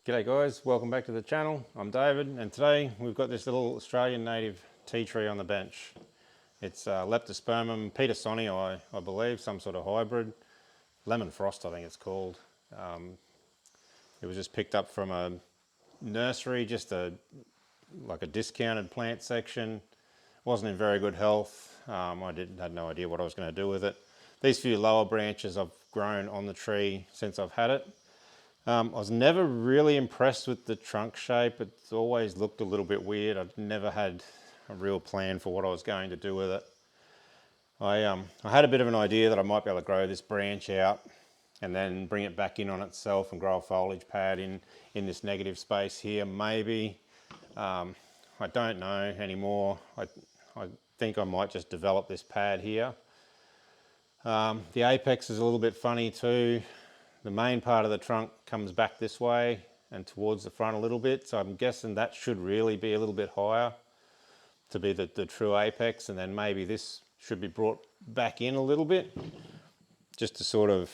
G'day guys, welcome back to the channel. I'm David and today we've got this little Australian native tea tree on the bench. It's Leptospermum petersonii, I believe, some sort of hybrid. Lemon frost I think it's called. It was just picked up from a nursery, just like a discounted plant section. Wasn't in very good health. I had no idea what I was going to do with it. These few lower branches I've grown on the tree since I've had it. I was never really impressed with the trunk shape. It's always looked a little bit weird. I've never had a real plan for what I was going to do with it. I had a bit of an idea that I might be able to grow this branch out and then bring it back in on itself and grow a foliage pad in this negative space here, maybe. I don't know anymore. I think I might just develop this pad here. The apex is a little bit funny too. The main part of the trunk comes back this way and towards the front a little bit, so I'm guessing that should really be a little bit higher to be the true apex, and then maybe this should be brought back in a little bit just to sort of,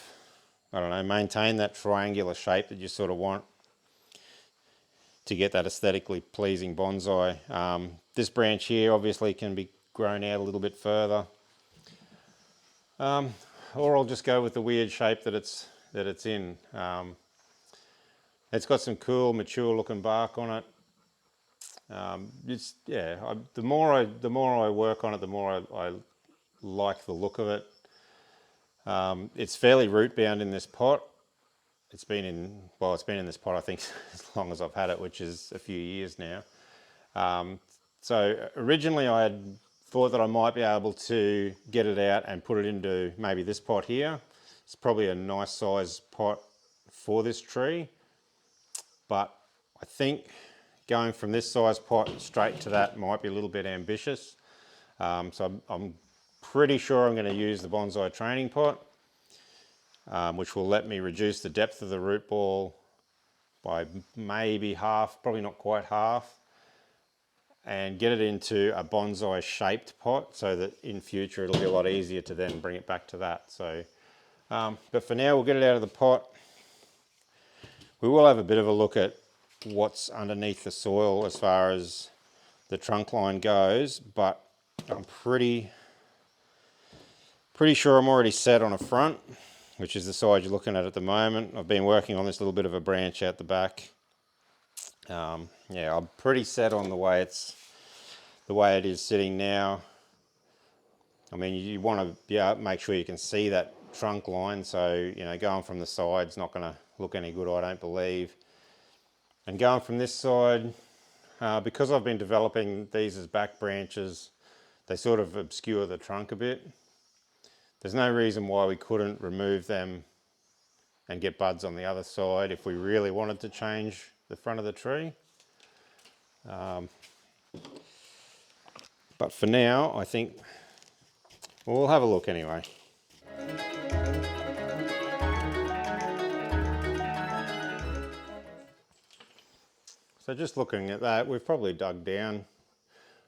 I don't know, maintain that triangular shape that you sort of want to get that aesthetically pleasing bonsai. This branch here obviously can be grown out a little bit further, or I'll just go with the weird shape that it's in. It's got some cool, mature looking bark on it. The more I work on it, the more I like the look of it. It's fairly root bound in this pot. It's been in this pot I think as long as I've had it, which is a few years now. So originally I had thought that I might be able to get it out and put it into maybe this pot here. It's probably a nice size pot for this tree, but I think going from this size pot straight to that might be a little bit ambitious. So I'm pretty sure I'm going to use the bonsai training pot, which will let me reduce the depth of the root ball by maybe half, probably not quite half, and get it into a bonsai shaped pot so that in future it'll be a lot easier to then bring it back to that. So. But for now, we'll get it out of the pot. We will have a bit of a look at what's underneath the soil as far as the trunk line goes, but I'm pretty sure I'm already set on a front, which is the side you're looking at the moment. I've been working on this little bit of a branch out the back. Yeah, I'm pretty set on the way it is sitting now. I mean, you want to be able to make sure you can see that trunk line, so you know, going from the side's not going to look any good, I don't believe. And going from this side, because I've been developing these as back branches, they sort of obscure the trunk a bit. There's no reason why we couldn't remove them and get buds on the other side if we really wanted to change the front of the tree. But for now, I think we'll have a look anyway. So just looking at that, we've probably dug down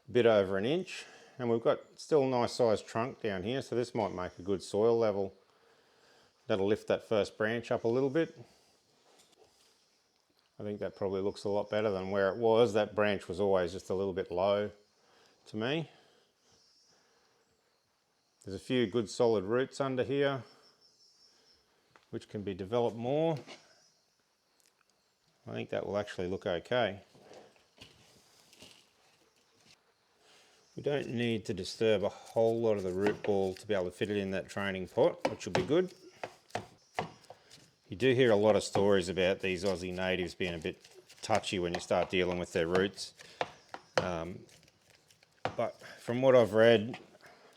a bit over an inch, and we've got still a nice sized trunk down here, so this might make a good soil level. That'll lift that first branch up a little bit. I think that probably looks a lot better than where it was. That branch was always just a little bit low to me. There's a few good solid roots under here, which can be developed more. I think that will actually look okay. We don't need to disturb a whole lot of the root ball to be able to fit it in that training pot, which will be good. You do hear a lot of stories about these Aussie natives being a bit touchy when you start dealing with their roots. But from what I've read,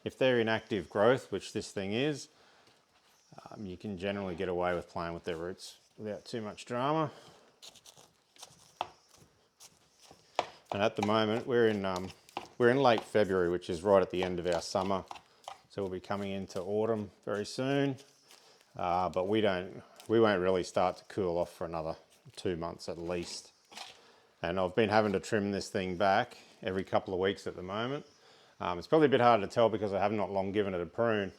if they're in active growth, which this thing is, you can generally get away with playing with their roots without too much drama. And at the moment, we're in late February, which is right at the end of our summer. So we'll be coming into autumn very soon. But we won't really start to cool off for another 2 months at least. And I've been having to trim this thing back every couple of weeks at the moment. It's probably a bit hard to tell because I have not long given it a prune.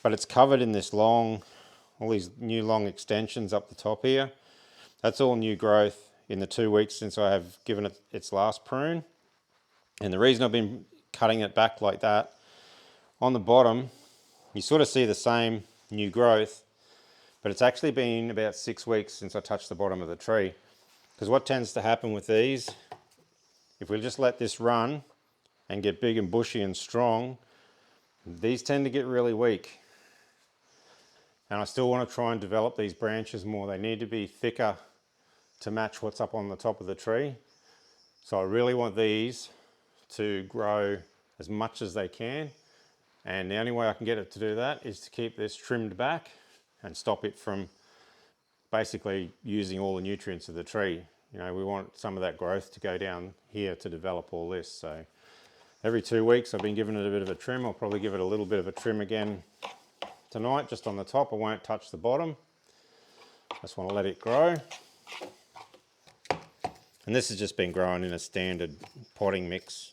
But it's covered in this all these new long extensions up the top here. That's all new growth in the 2 weeks since I have given it its last prune. And the reason I've been cutting it back like that, on the bottom, you sort of see the same new growth, but it's actually been about 6 weeks since I touched the bottom of the tree. Because what tends to happen with these, if we just let this run and get big and bushy and strong, these tend to get really weak. And I still want to try and develop these branches more. They need to be thicker to match what's up on the top of the tree. So I really want these to grow as much as they can. And the only way I can get it to do that is to keep this trimmed back and stop it from basically using all the nutrients of the tree. You know, we want some of that growth to go down here to develop all this. So every 2 weeks I've been giving it a bit of a trim. I'll probably give it a little bit of a trim again tonight, just on the top. I won't touch the bottom. Just want to let it grow. And this has just been growing in a standard potting mix.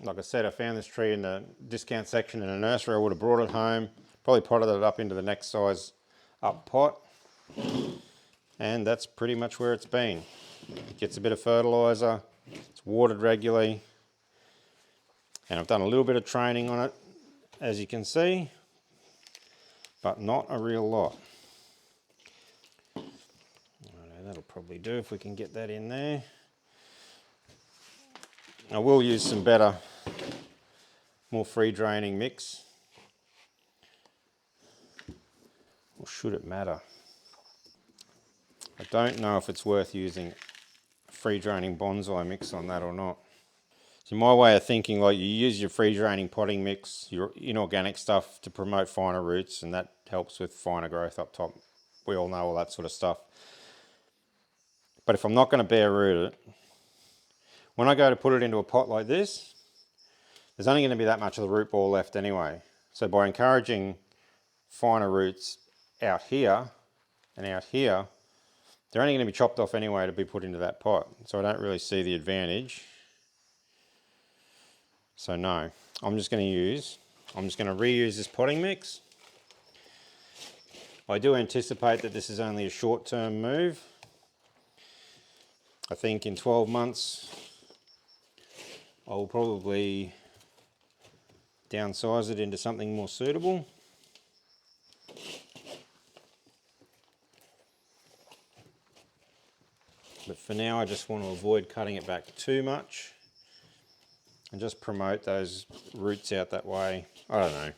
Like I said, I found this tree in the discount section in a nursery. I would have brought it home, probably potted it up into the next size up pot. And that's pretty much where it's been. It gets a bit of fertiliser, it's watered regularly. And I've done a little bit of training on it, as you can see, but not a real lot. That'll probably do if we can get that in there. I will use some better, more free draining mix. Or should it matter? I don't know if it's worth using free draining bonsai mix on that or not. So my way of thinking, like, you use your free draining potting mix, your inorganic stuff to promote finer roots, and that helps with finer growth up top. We all know all that sort of stuff. But if I'm not going to bare root it, when I go to put it into a pot like this, there's only going to be that much of the root ball left anyway. So by encouraging finer roots out here and out here, they're only going to be chopped off anyway to be put into that pot. So I don't really see the advantage. So no, I'm just going to reuse this potting mix. I do anticipate that this is only a short-term move. I think in 12 months, I'll probably downsize it into something more suitable. But for now, I just want to avoid cutting it back too much and just promote those roots out that way. I don't know.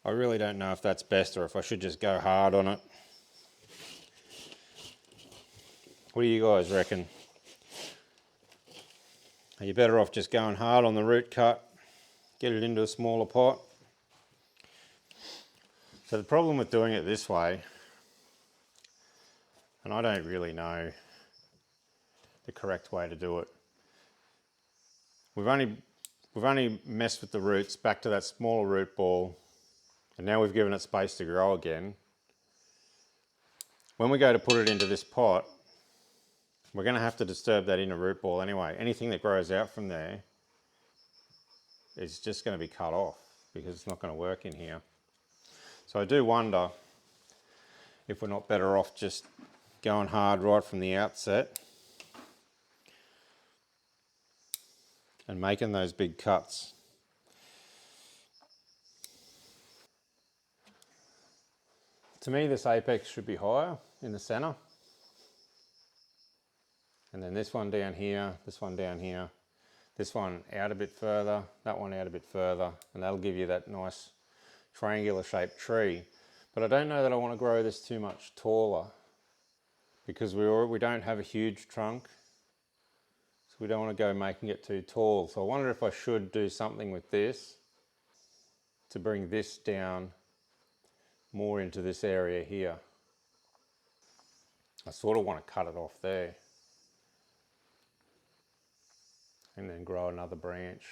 I really don't know if that's best or if I should just go hard on it. What do you guys reckon? Are you better off just going hard on the root cut, get it into a smaller pot? So the problem with doing it this way, and I don't really know the correct way to do it. We've only messed with the roots back to that smaller root ball, and now we've given it space to grow again. When we go to put it into this pot, we're going to have to disturb that inner root ball anyway. Anything that grows out from there is just going to be cut off because it's not going to work in here. So I do wonder if we're not better off just going hard right from the outset and making those big cuts. To me, this apex should be higher in the center. And then this one down here, this one down here, this one out a bit further, that one out a bit further, and that'll give you that nice triangular shaped tree. But I don't know that I want to grow this too much taller because we don't have a huge trunk. So we don't want to go making it too tall. So I wonder if I should do something with this to bring this down more into this area here. I sort of want to cut it off there and then grow another branch.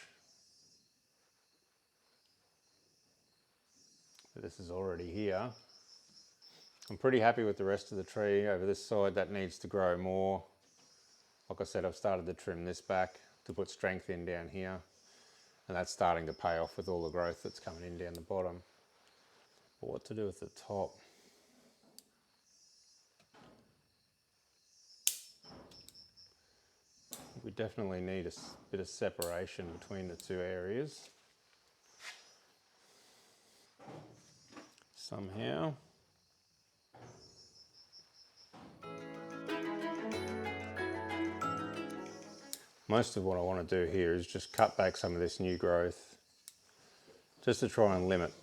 But this is already here. I'm pretty happy with the rest of the tree. Over this side, that needs to grow more. Like I said, I've started to trim this back to put strength in down here. And that's starting to pay off with all the growth that's coming in down the bottom. But what to do with the top? We definitely need a bit of separation between the two areas somehow. Most of what I want to do here is just cut back some of this new growth, just to try and limit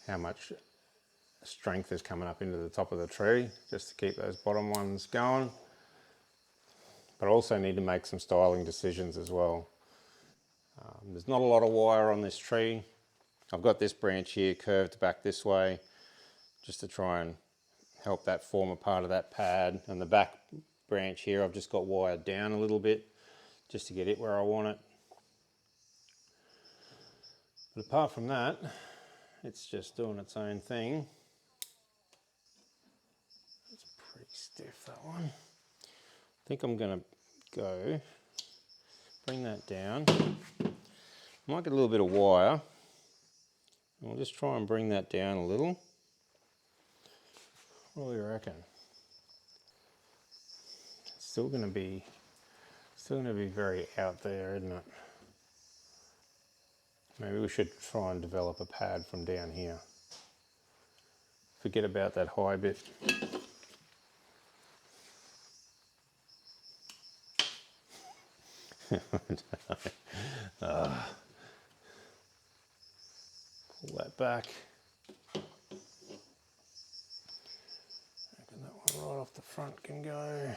how much strength is coming up into the top of the tree, just to keep those bottom ones going. But I also need to make some styling decisions as well. There's not a lot of wire on this tree. I've got this branch here curved back this way, just to try and help that form a part of that pad. And the back branch here, I've just got wired down a little bit, just to get it where I want it. But apart from that, it's just doing its own thing. It's pretty stiff, that one. I think I'm gonna go bring that down. I might get a little bit of wire. We'll just try and bring that down a little. What do you reckon? It's still gonna be very out there, isn't it? Maybe we should try and develop a pad from down here. Forget about that high bit. Pull that back. I reckon that one right off the front can go.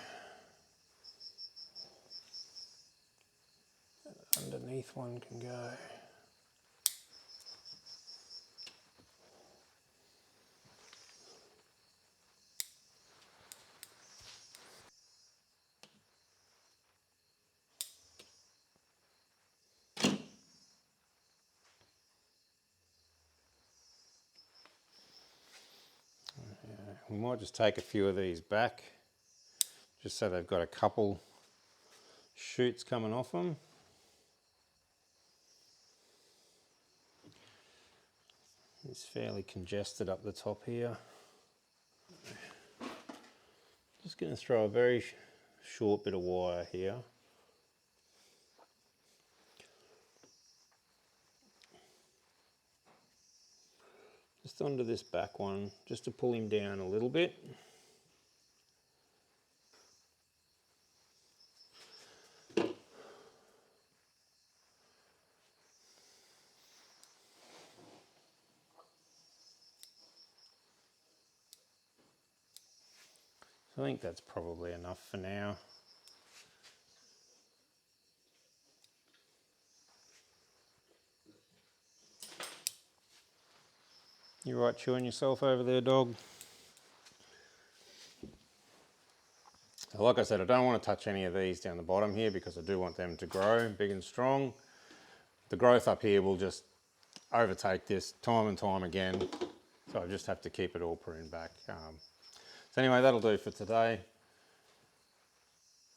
That underneath one can go. We might just take a few of these back, just so they've got a couple shoots coming off them. It's fairly congested up the top here. Just going to throw a very short bit of wire here. Just onto this back one, just to pull him down a little bit. I think that's probably enough for now. You right chewing yourself over there, dog? Like I said, I don't want to touch any of these down the bottom here because I do want them to grow big and strong. The growth up here will just overtake this time and time again, so I just have to keep it all pruned back. So anyway, that'll do for today.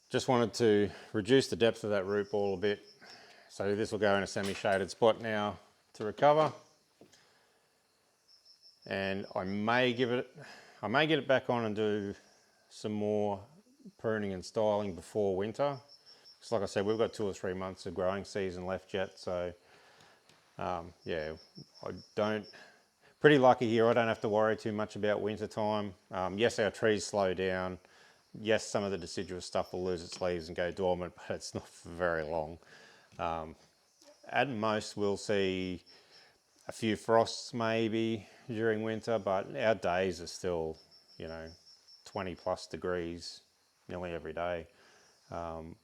Just wanted to reduce the depth of that root ball a bit. So this will go in a semi-shaded spot now to recover. And I may get it back on and do some more pruning and styling before winter. Because like I said, we've got 2 or 3 months of growing season left yet. So yeah, pretty lucky here. I don't have to worry too much about winter time. Yes, our trees slow down. Yes, some of the deciduous stuff will lose its leaves and go dormant, but it's not for very long. At most, we'll see a few frosts maybe during winter, but our days are still, 20 plus degrees nearly every day.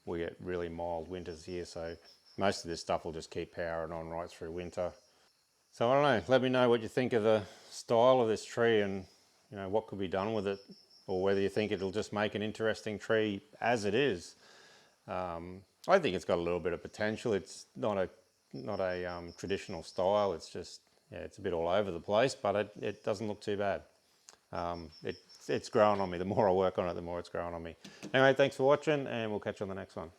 We get really mild winters here, so most of this stuff will just keep powering on right through winter. So I don't know, let me know what you think of the style of this tree and what could be done with it, or whether you think it'll just make an interesting tree as it is. I think it's got a little bit of potential. It's not a traditional style. It's just, it's a bit all over the place, but it doesn't look too bad. It's growing on me. The more I work on it, the more it's growing on me. Anyway, thanks for watching, and we'll catch you on the next one.